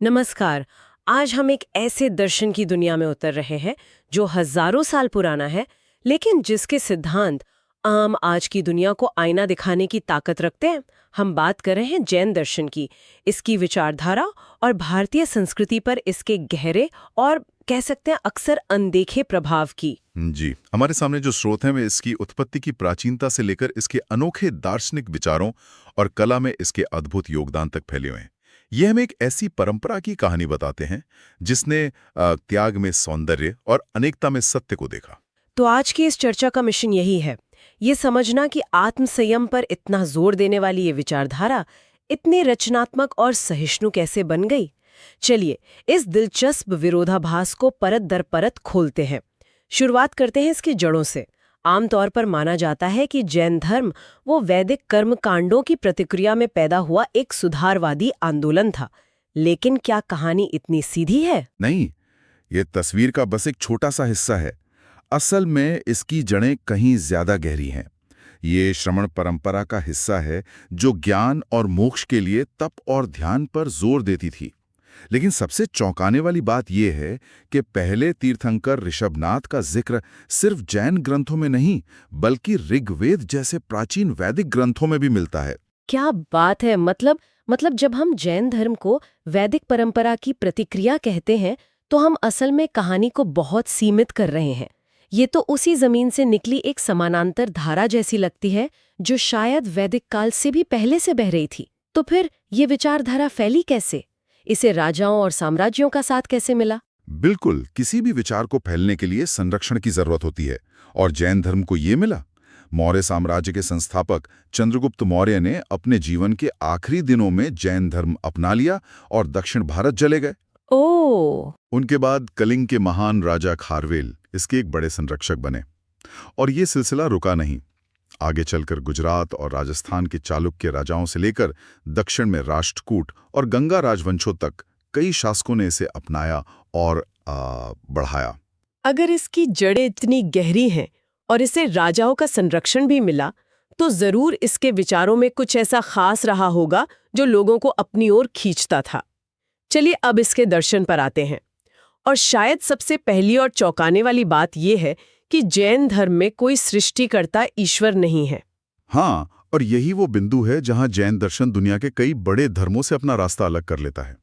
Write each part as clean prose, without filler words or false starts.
नमस्कार। आज हम एक ऐसे दर्शन की दुनिया में उतर रहे हैं जो हजारों साल पुराना है, लेकिन जिसके सिद्धांत आम आज की दुनिया को आईना दिखाने की ताकत रखते हैं। हम बात कर रहे हैं जैन दर्शन की, इसकी विचारधारा और भारतीय संस्कृति पर इसके गहरे और कह सकते हैं अक्सर अनदेखे प्रभाव की। जी, हमारे सामने जो स्रोत हैं वे इसकी उत्पत्ति की प्राचीनता से लेकर इसके अनोखे दार्शनिक विचारों और कला में इसके अद्भुत योगदान तक फैले हुए हैं। ये हमें एक ऐसी परंपरा की कहानी बताते हैं जिसने त्याग में सौंदर्य और अनेकता में सत्य को देखा। तो आज की इस चर्चा का मिशन यही है, ये समझना कि आत्मसंयम पर इतना जोर देने वाली ये विचारधारा इतनी रचनात्मक और सहिष्णु कैसे बन गई। चलिए इस दिलचस्प विरोधाभास को परत दर परत खोलते हैं। शुरुआत करते हैं इसकी जड़ों से। आमतौर पर माना जाता है कि जैन धर्म वो वैदिक कर्म कांडों की प्रतिक्रिया में पैदा हुआ एक सुधारवादी आंदोलन था, लेकिन क्या कहानी इतनी सीधी है? नहीं, ये तस्वीर का बस एक छोटा सा हिस्सा है। असल में इसकी जड़ें कहीं ज्यादा गहरी हैं। ये श्रमण परंपरा का हिस्सा है जो ज्ञान और मोक्ष के लिए तप और ध्यान पर जोर देती थी। लेकिन सबसे चौंकाने वाली बात यह है कि पहले तीर्थंकर ऋषभनाथ का जिक्र सिर्फ जैन ग्रंथों में नहीं, बल्कि ऋग्वेद जैसे प्राचीन वैदिक ग्रंथों में भी मिलता है। क्या बात है। मतलब जब हम जैन धर्म को वैदिक परंपरा की प्रतिक्रिया कहते हैं तो हम असल में कहानी को बहुत सीमित कर रहे हैं। ये तो उसी जमीन से निकली एक समानांतर धारा जैसी लगती है जो शायद वैदिक काल से भी पहले से बह रही थी। तो फिर ये विचारधारा फैली कैसे? इसे राजाओं और साम्राज्यों का साथ कैसे मिला? बिल्कुल, किसी भी विचार को फैलने के लिए संरक्षण की जरूरत होती है, और जैन धर्म को ये मिला। मौर्य साम्राज्य के संस्थापक चंद्रगुप्त मौर्य ने अपने जीवन के आखिरी दिनों में जैन धर्म अपना लिया और दक्षिण भारत चले गए। ओह! उनके बाद कलिंग के महान राजा खारवेल इसके एक बड़े संरक्षक बने, और ये सिलसिला रुका नहीं। आगे चलकर गुजरात और राजस्थान के चालुक्य राजाओं से लेकर दक्षिण में राष्ट्रकूट और गंगा राजवंशों तक कई शासकों ने इसे अपनाया और बढ़ाया। अगर इसकी जड़ें इतनी गहरी हैं और इसे राजाओं का संरक्षण भी मिला, तो जरूर इसके विचारों में कुछ ऐसा खास रहा होगा जो लोगों को अपनी ओर खींचता था। चलिए अब इसके दर्शन पर आते हैं। और शायद सबसे पहली और चौंकाने वाली बात यह है कि जैन धर्म में कोई सृष्टिकर्ता ईश्वर नहीं है। हाँ, और यही वो बिंदु है जहां जैन दर्शन दुनिया के कई बड़े धर्मों से अपना रास्ता अलग कर लेता है।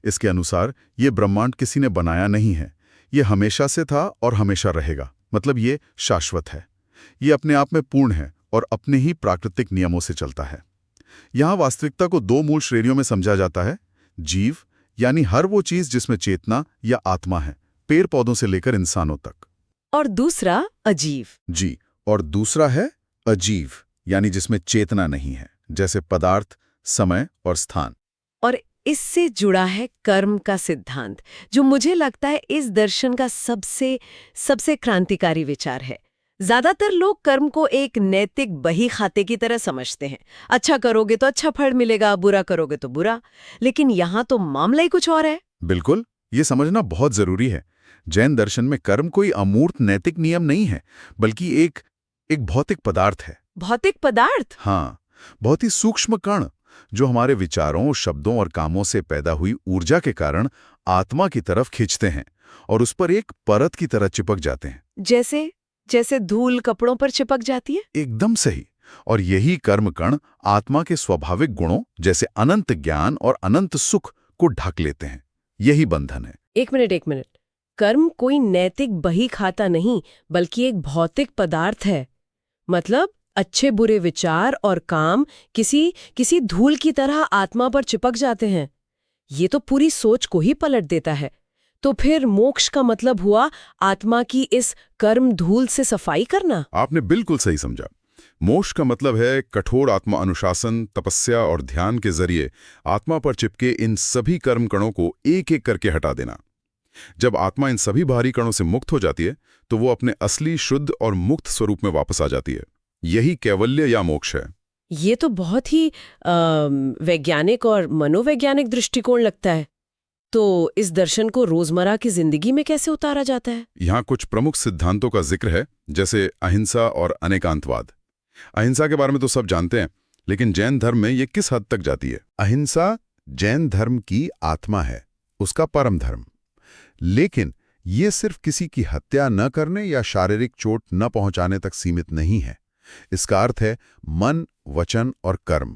इसके अनुसार ये ब्रह्मांड किसी ने बनाया नहीं है, ये हमेशा से था और हमेशा रहेगा। मतलब ये शाश्वत है, ये अपने आप में पूर्ण है और अपने ही प्राकृतिक नियमों से चलता है। यहाँ वास्तविकता को दो मूल श्रेणियों में समझा जाता है। जीव यानी हर वो चीज जिसमें चेतना या आत्मा है, पेड़ पौधों से लेकर इंसानों तक। और दूसरा अजीव। जी, और दूसरा है अजीव, यानी जिसमें चेतना नहीं है, जैसे पदार्थ, समय और स्थान। और इससे जुड़ा है कर्म का सिद्धांत, जो मुझे लगता है इस दर्शन का सबसे क्रांतिकारी विचार है। ज्यादातर लोग कर्म को एक नैतिक बही खाते की तरह समझते हैं। अच्छा करोगे तो अच्छा फल मिलेगा, बुरा करोगे तो बुरा। लेकिन यहाँ तो मामला ही कुछ और है। बिल्कुल, ये समझना बहुत जरूरी है। जैन दर्शन में कर्म कोई अमूर्त नैतिक नियम नहीं है, बल्कि एक भौतिक पदार्थ है। भौतिक पदार्थ? हाँ, बहुत ही सूक्ष्म कण जो हमारे विचारों, शब्दों और कामों से पैदा हुई ऊर्जा के कारण आत्मा की तरफ खींचते हैं और उस पर एक परत की तरह चिपक जाते हैं। जैसे धूल कपड़ों पर चिपक जाती है। एकदम सही। और यही कर्म कण आत्मा के स्वाभाविक गुणों जैसे अनंत ज्ञान और अनंत सुख को ढक लेते हैं। यही बंधन है। एक मिनट। कर्म कोई नैतिक बही खाता नहीं, बल्कि एक भौतिक पदार्थ है। मतलब अच्छे बुरे विचार और काम किसी धूल की तरह आत्मा पर चिपक जाते हैं। ये तो पूरी सोच को ही पलट देता है। तो फिर मोक्ष का मतलब हुआ आत्मा की इस कर्म धूल से सफाई करना। आपने बिल्कुल सही समझा। मोक्ष का मतलब है कठोर आत्मा अनुशासन, तपस्या और ध्यान के जरिए आत्मा पर चिपके इन सभी कर्म कणों को एक एक करके हटा देना। जब आत्मा इन सभी बाहरी कणों से मुक्त हो जाती है तो वो अपने असली, शुद्ध और मुक्त स्वरूप में वापस आ जाती है। यही कैवल्य या मोक्ष है। ये तो बहुत ही वैज्ञानिक और मनोवैज्ञानिक दृष्टिकोण लगता है। तो इस दर्शन को रोजमर्रा की जिंदगी में कैसे उतारा जाता है? यहाँ कुछ प्रमुख सिद्धांतों का जिक्र है, जैसे अहिंसा और अनेकांतवाद। अहिंसा के बारे में तो सब जानते हैं, लेकिन जैन धर्म में ये किस हद तक जाती है? अहिंसा जैन धर्म की आत्मा है। उसका परम धर्म। लेकिन ये सिर्फ किसी की हत्या न करने या शारीरिक चोट न पहुंचाने तक सीमित नहीं है। इसका अर्थ है मन, वचन और कर्म,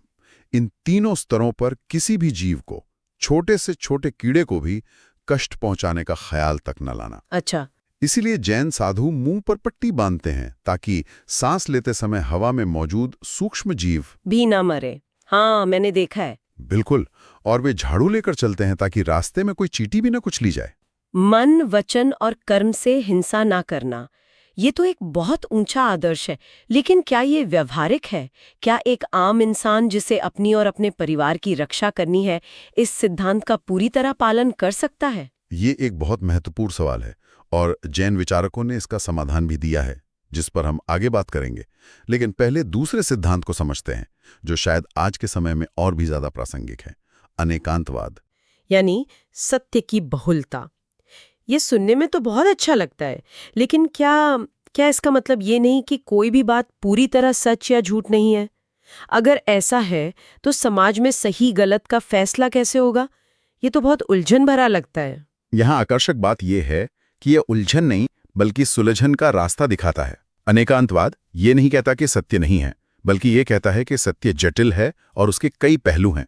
इन तीनों स्तरों पर किसी भी जीव को, छोटे से छोटे कीड़े को भी कष्ट पहुंचाने का ख्याल तक न लाना। अच्छा। इसीलिए जैन साधु मुंह पर पट्टी बांधते हैं ताकि सांस लेते समय हवा में मौजूद सूक्ष्म जीव भी ना मरे। हाँ, मैंने देखा है। बिल्कुल। और वे झाड़ू लेकर चलते हैं ताकि रास्ते में कोई चींटी भी न कुचली जाए। मन, वचन और कर्म से हिंसा ना करना, ये तो एक बहुत ऊंचा आदर्श है। लेकिन क्या ये व्यवहारिक है? क्या एक आम इंसान जिसे अपनी और अपने परिवार की रक्षा करनी है, इस सिद्धांत का पूरी तरह पालन कर सकता है? ये एक बहुत महत्वपूर्ण सवाल है और जैन विचारकों ने इसका समाधान भी दिया है, जिस पर हम आगे बात करेंगे। लेकिन पहले दूसरे सिद्धांत को समझते हैं, जो शायद आज के समय में और भी ज्यादा प्रासंगिक है, अनेकांतवाद। यानी सत्य की बहुलता। ये सुनने में तो बहुत अच्छा लगता है, लेकिन क्या इसका मतलब ये नहीं कि कोई भी बात पूरी तरह सच या झूठ नहीं है? अगर ऐसा है तो समाज में सही गलत का फैसला कैसे होगा? ये तो बहुत उलझन भरा लगता है। यहाँ आकर्षक बात यह है कि यह उलझन नहीं बल्कि सुलझन का रास्ता दिखाता है। अनेकांतवाद ये नहीं कहता कि सत्य नहीं है, बल्कि ये कहता है कि सत्य जटिल है और उसके कई पहलू हैं।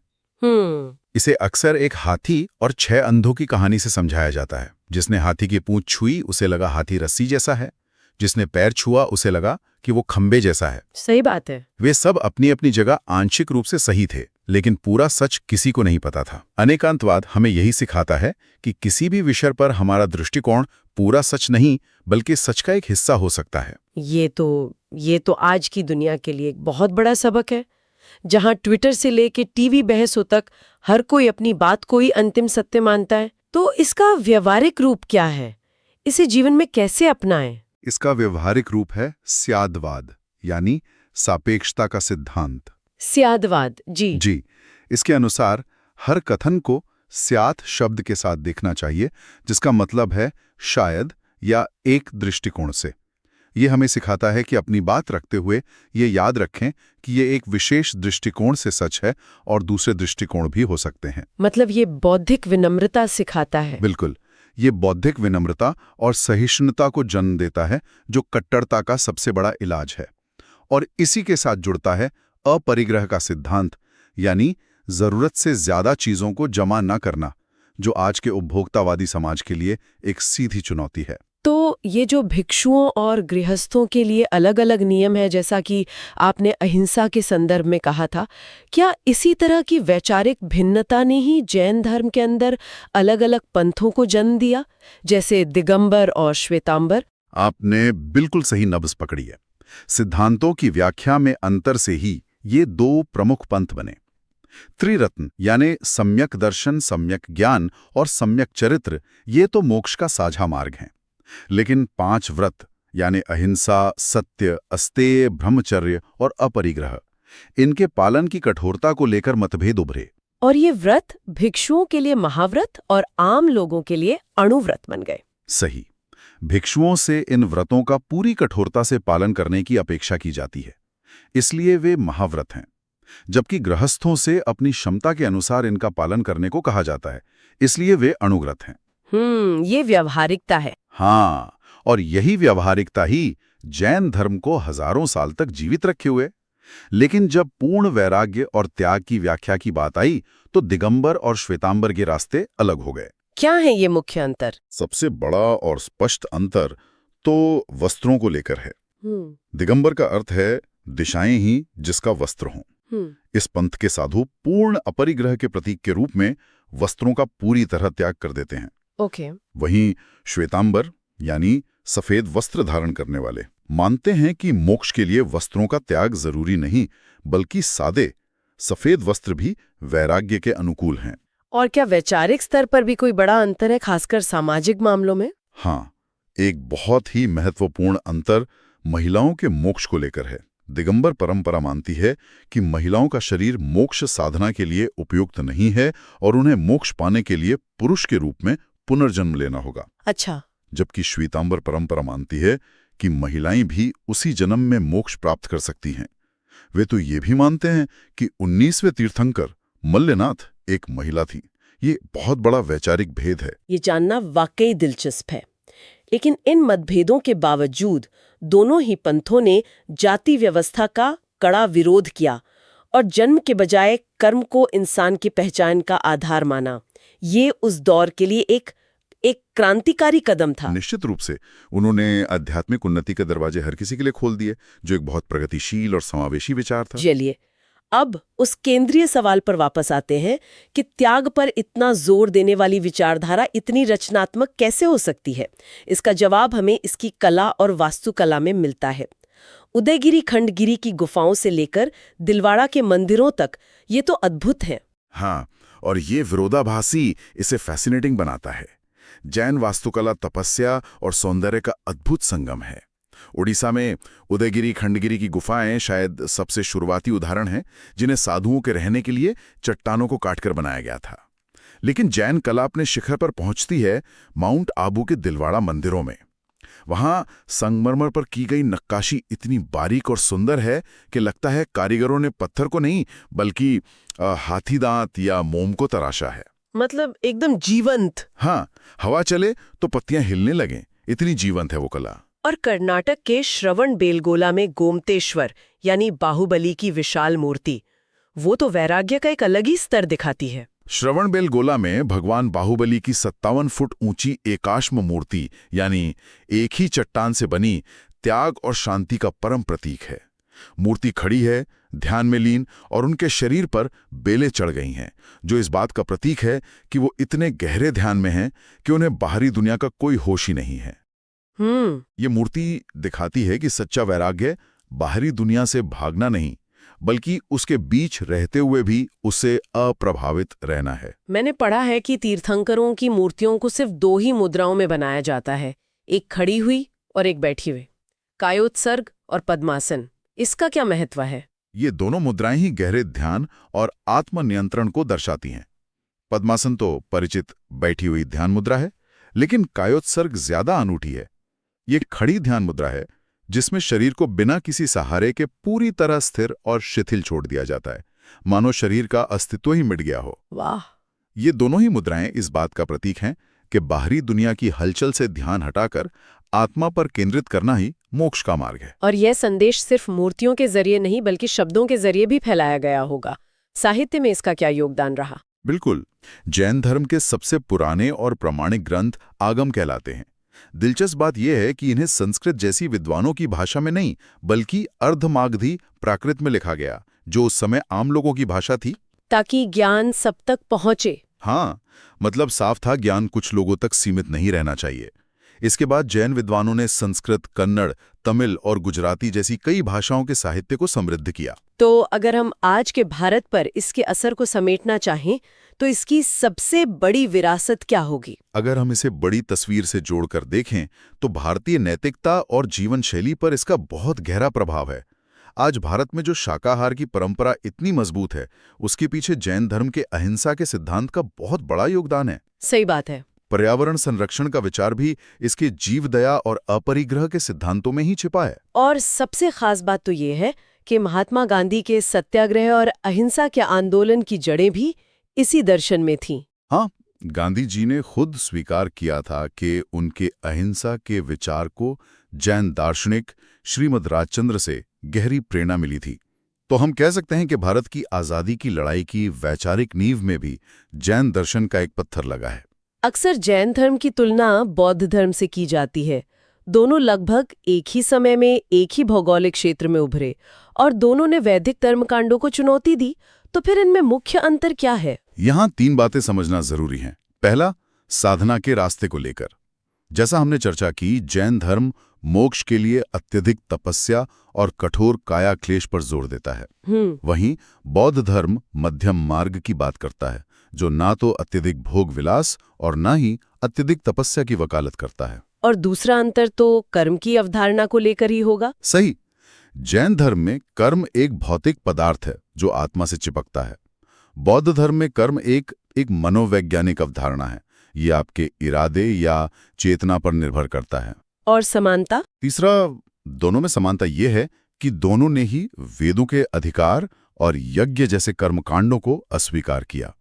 इसे अक्सर एक हाथी और 6 अंधों की कहानी से समझाया जाता है। जिसने हाथी की पूंछ छुई उसे लगा हाथी रस्सी जैसा है, जिसने पैर छुआ उसे लगा कि वो खंबे जैसा है। सही बात है। वे सब अपनी अपनी जगह आंशिक रूप से सही थे, लेकिन पूरा सच किसी को नहीं पता था। अनेकांतवाद हमें यही सिखाता है कि किसी भी विषय पर हमारा दृष्टिकोण पूरा सच नहीं बल्कि सच का एक हिस्सा हो सकता है। ये तो आज की दुनिया के लिए एक बहुत बड़ा सबक है, जहां ट्विटर से लेके टीवी बहसों तक हर कोई अपनी बात को ही अंतिम सत्य मानता है। तो इसका व्यवहारिक रूप क्या है? इसे जीवन में कैसे अपनाएं? इसका व्यवहारिक रूप है स्यादवाद, यानी सापेक्षता का सिद्धांत। स्यादवाद, जी। इसके अनुसार हर कथन को स्यात् शब्द के साथ देखना चाहिए, जिसका मतलब है शायद या एक दृष्टिकोण से। ये हमें सिखाता है कि अपनी बात रखते हुए ये याद रखें कि ये एक विशेष दृष्टिकोण से सच है और दूसरे दृष्टिकोण भी हो सकते हैं। मतलब ये बौद्धिक विनम्रता सिखाता है। बिल्कुल। ये बौद्धिक विनम्रता और सहिष्णुता को जन्म देता है, जो कट्टरता का सबसे बड़ा इलाज है। और इसी के साथ जुड़ता है अपरिग्रह का सिद्धांत, यानी जरूरत से ज्यादा चीजों को जमा न करना, जो आज के उपभोक्तावादी समाज के लिए एक सीधी चुनौती है। तो ये जो भिक्षुओं और गृहस्थों के लिए अलग अलग नियम है, जैसा कि आपने अहिंसा के संदर्भ में कहा था, क्या इसी तरह की वैचारिक भिन्नता ने ही जैन धर्म के अंदर अलग अलग पंथों को जन्म दिया, जैसे दिगंबर और श्वेतांबर? आपने बिल्कुल सही नब्ज पकड़ी है। सिद्धांतों की व्याख्या में अंतर से ही ये 2 प्रमुख पंथ बने। त्रिरत्न यानी सम्यक दर्शन, सम्यक ज्ञान और सम्यक चरित्र, ये तो मोक्ष का साझा मार्ग हैं। लेकिन 5 व्रत यानी अहिंसा, सत्य, अस्तेय, ब्रह्मचर्य और अपरिग्रह, इनके पालन की कठोरता को लेकर मतभेद उभरे। और ये व्रत भिक्षुओं के लिए महाव्रत और आम लोगों के लिए अणुव्रत बन गए। सही। भिक्षुओं से इन व्रतों का पूरी कठोरता से पालन करने की अपेक्षा की जाती है, इसलिए वे महाव्रत हैं। जबकि गृहस्थों से अपनी क्षमता के अनुसार इनका पालन करने को कहा जाता है, इसलिए वे अणुव्रत हैं। ये व्यावहारिकता है। हाँ, और यही व्यावहारिकता ही जैन धर्म को हजारों साल तक जीवित रखे हुए। लेकिन जब पूर्ण वैराग्य और त्याग की व्याख्या की बात आई तो दिगंबर और श्वेतांबर के रास्ते अलग हो गए। क्या है ये मुख्य अंतर? सबसे बड़ा और स्पष्ट अंतर तो वस्त्रों को लेकर है। दिगंबर का अर्थ है दिशाएं ही जिसका वस्त्र हो। इस पंथ के साधु पूर्ण अपरिग्रह के प्रतीक के रूप में वस्त्रों का पूरी तरह त्याग कर देते हैं। वहीं श्वेतांबर यानी सफेद वस्त्र धारण करने वाले मानते हैं कि मोक्ष के लिए वस्त्रों का त्याग जरूरी नहीं, बल्कि सादे सफेद वस्त्र भी वैराग्य के अनुकूल हैं। और क्या वैचारिक स्तर पर भी कोई बड़ा अंतर है, खासकर सामाजिक मामलों में? हाँ, एक बहुत ही महत्वपूर्ण अंतर महिलाओं के मोक्ष को लेकर है। दिगंबर परंपरा मानती है कि महिलाओं का शरीर मोक्ष साधना के लिए उपयुक्त नहीं है और उन्हें मोक्ष पाने के लिए पुरुष के रूप में पुनर्जन्म लेना होगा। अच्छा। जबकि श्वेतांबर परंपरा मानती है कि महिलाएं भी उसी जन्म में मोक्ष प्राप्त कर सकती हैं। वे तो ये भी मानते हैं कि 19वें तीर्थंकर मल्लनाथ एक महिला थी, ये बहुत बड़ा वैचारिक भेद है। ये जानना वाकई दिलचस्प है। लेकिन इन मतभेदों के बावजूद दोनों ही पंथों ने जाति व्यवस्था का कड़ा विरोध किया और जन्म के बजाय कर्म को इंसान की पहचान का आधार माना। ये उस दौर के लिए एक क्रांतिकारी कदम था। निश्चित रूप से उन्होंने आध्यात्मिक उन्नति के दरवाजे हर किसी के लिए खोल दिए, जो एक बहुत प्रगतिशील और समावेशी विचार था। चलिए अब उस केंद्रीय सवाल पर वापस आते हैं कि त्याग पर इतना जोर देने वाली विचारधारा इतनी रचनात्मक कैसे हो सकती है। इसका जवाब हमें इसकी कला और वास्तुकला में मिलता है। उदयगिरी खंडगिरी की गुफाओं से लेकर दिलवाड़ा के मंदिरों तक ये तो अद्भुत है। हाँ, और ये विरोधाभासी इसे फैसिनेटिंग बनाता है। जैन वास्तुकला तपस्या और सौंदर्य का अद्भुत संगम है। उड़ीसा में उदयगिरी खंडगिरी की गुफाएं शायद सबसे शुरुआती उदाहरण हैं, जिन्हें साधुओं के रहने के लिए चट्टानों को काटकर बनाया गया था। लेकिन जैन कला अपने शिखर पर पहुंचती है माउंट आबू के दिलवाड़ा मंदिरों में। वहां संगमरमर पर की गई नक्काशी इतनी बारीक और सुंदर है कि लगता है कारीगरों ने पत्थर को नहीं बल्कि हाथी दांत या मोम को तराशा है। मतलब एकदम जीवंत। हाँ, हवा चले तो पत्तियां हिलने लगें, इतनी जीवंत है वो कला। और कर्नाटक के श्रवण बेलगोला में गोमतेश्वर यानी बाहुबली की विशाल मूर्ति, वो तो वैराग्य का एक अलग ही स्तर दिखाती है। श्रवण बेलगोला में भगवान बाहुबली की 57 फुट ऊंची एकाश्म मूर्ति यानी एक ही चट्टान से बनी त्याग और शांति का परम प्रतीक है। मूर्ति खड़ी है, ध्यान में लीन, और उनके शरीर पर बेलें चढ़ गई हैं, जो इस बात का प्रतीक है कि वो इतने गहरे ध्यान में हैं कि उन्हें बाहरी दुनिया का कोई होश ही नहीं है। ये मूर्ति दिखाती है कि सच्चा वैराग्य बाहरी दुनिया से भागना नहीं, बल्कि उसके बीच रहते हुए भी उससे अप्रभावित रहना है। मैंने पढ़ा है कि तीर्थंकरों की मूर्तियों को सिर्फ 2 ही मुद्राओं में बनाया जाता है, एक खड़ी हुई और एक बैठी हुई, कायोत्सर्ग और पद्मासन। इसका क्या महत्व है? ये दोनों मुद्राएं ही गहरे ध्यान और आत्मनियंत्रण को दर्शाती हैं। पद्मासन तो परिचित बैठी हुई ध्यान मुद्रा है, लेकिन कायोत्सर्ग ज्यादा अनूठी है। ये खड़ी ध्यान मुद्रा है जिसमें शरीर को बिना किसी सहारे के पूरी तरह स्थिर और शिथिल छोड़ दिया जाता है, मानो शरीर का अस्तित्व ही मिट गया हो। वाह! ये दोनों ही मुद्राएं इस बात का प्रतीक हैं कि बाहरी दुनिया की हलचल से ध्यान हटाकर आत्मा पर केंद्रित करना ही मोक्ष का मार्ग है। और यह संदेश सिर्फ मूर्तियों के जरिए नहीं बल्कि शब्दों के जरिए भी फैलाया गया होगा। साहित्य में इसका क्या योगदान रहा? बिल्कुल, जैन धर्म के सबसे पुराने और प्रामाणिक ग्रंथ आगम कहलाते हैं। दिलचस्प बात यह है कि इन्हें संस्कृत जैसी विद्वानों की भाषा में नहीं बल्कि अर्धमागधी प्राकृत में लिखा गया, जो उस समय आम लोगों की भाषा थी, ताकि ज्ञान सब तक पहुंचे। हाँ, मतलब साफ था ज्ञान कुछ लोगों तक सीमित नहीं रहना चाहिए। इसके बाद जैन विद्वानों ने संस्कृत, कन्नड़, तमिल और गुजराती जैसी कई भाषाओं के साहित्य को समृद्ध किया। तो अगर हम आज के भारत पर इसके असर को समेटना चाहें तो इसकी सबसे बड़ी विरासत क्या होगी? अगर हम इसे बड़ी तस्वीर से जोड़कर देखें तो भारतीय नैतिकता और जीवन शैली पर इसका बहुत गहरा प्रभाव है। आज भारत में जो शाकाहार की परंपरा इतनी मजबूत है, उसके पीछे जैन धर्म के अहिंसा के सिद्धांत का बहुत बड़ा योगदान है। सही बात है। पर्यावरण संरक्षण का विचार भी इसके जीवदया और अपरिग्रह के सिद्धांतों में ही छिपा है। और सबसे खास बात तो ये है कि महात्मा गांधी के सत्याग्रह और अहिंसा के आंदोलन की जड़ें भी इसी दर्शन में थीं। हाँ, गांधी जी ने खुद स्वीकार किया था कि उनके अहिंसा के विचार को जैन दार्शनिक श्रीमद् राजचंद्र से गहरी प्रेरणा मिली थी। तो हम कह सकते हैं कि भारत की आज़ादी की लड़ाई की वैचारिक नींव में भी जैन दर्शन का एक पत्थर लगा है। अक्सर जैन धर्म की तुलना बौद्ध धर्म से की जाती है। दोनों लगभग एक ही समय में एक ही भौगोलिक क्षेत्र में उभरे और दोनों ने वैदिक कर्मकांडों को चुनौती दी। तो फिर इनमें मुख्य अंतर क्या है? यहाँ 3 बातें समझना जरूरी हैं। पहला, साधना के रास्ते को लेकर। जैसा हमने चर्चा की, जैन धर्म मोक्ष के लिए अत्यधिक तपस्या और कठोर काया क्लेश पर जोर देता है। वहीं बौद्ध धर्म मध्यम मार्ग की बात करता है, जो ना तो अत्यधिक भोग विलास और ना ही अत्यधिक तपस्या की वकालत करता है। और दूसरा अंतर तो कर्म की अवधारणा को लेकर ही होगा। सही। जैन धर्म में कर्म एक भौतिक पदार्थ है जो आत्मा से चिपकता है। बौद्ध धर्म में कर्म एक मनोवैज्ञानिक अवधारणा है। ये आपके इरादे या चेतना पर निर्भर करता है। और समानता? तीसरा, दोनों में समानता ये है कि दोनों ने ही वेदों के अधिकार और यज्ञ जैसे कर्मकांडों को अस्वीकार किया।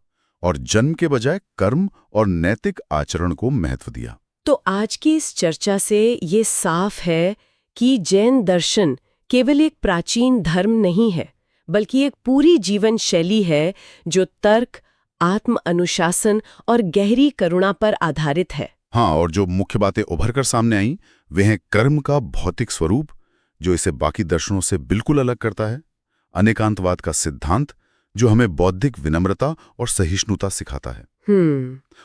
और जन्म के बजाय कर्म और नैतिक आचरण को महत्व दिया। तो आज की इस चर्चा से ये साफ है कि जैन दर्शन केवल एक प्राचीन धर्म नहीं है, बल्कि एक पूरी जीवन शैली है जो तर्क, आत्म अनुशासन और गहरी करुणा पर आधारित है। हाँ, और जो मुख्य बातें उभर कर सामने आई वे हैं कर्म का भौतिक स्वरूप जो इसे बाकी दर्शनों से बिल्कुल अलग करता है, अनेकांतवाद का सिद्धांत जो हमें बौद्धिक विनम्रता और सहिष्णुता सिखाता है,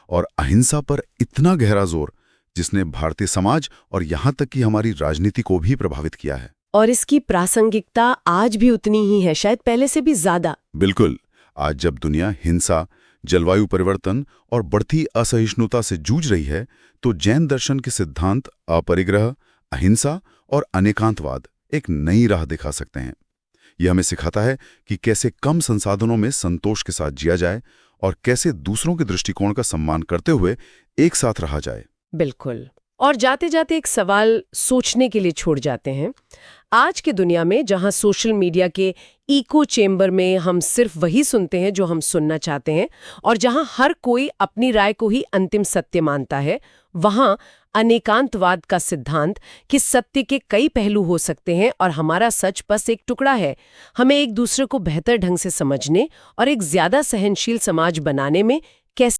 और अहिंसा पर इतना गहरा जोर जिसने भारतीय समाज और यहाँ तक कि हमारी राजनीति को भी प्रभावित किया है। और इसकी प्रासंगिकता आज भी उतनी ही है, शायद पहले से भी ज्यादा। बिल्कुल। आज जब दुनिया हिंसा, जलवायु परिवर्तन और बढ़ती असहिष्णुता से जूझ रही है, तो जैन दर्शन के सिद्धांत अपरिग्रह, अहिंसा और अनेकांतवाद एक नई राह दिखा सकते हैं। यह हमें सिखाता है कि कैसे कम संसाधनों में संतोष के साथ जिया जाए और कैसे दूसरों के दृष्टिकोण का सम्मान करते हुए एक साथ रहा जाए। बिल्कुल। और जाते जाते एक सवाल सोचने के लिए छोड़ जाते हैं। आज की दुनिया में जहां सोशल मीडिया के इको चेम्बर में हम सिर्फ वही सुनते हैं जो हम सुनना चाहते हैं, और जहां हर कोई अपनी राय को ही अंतिम सत्य मानता है, वहां अनेकांतवाद का सिद्धांत कि सत्य के कई पहलू हो सकते हैं और हमारा सच बस एक टुकड़ा है, हमें एक दूसरे को बेहतर ढंग से समझने और एक ज्यादा सहनशील समाज बनाने में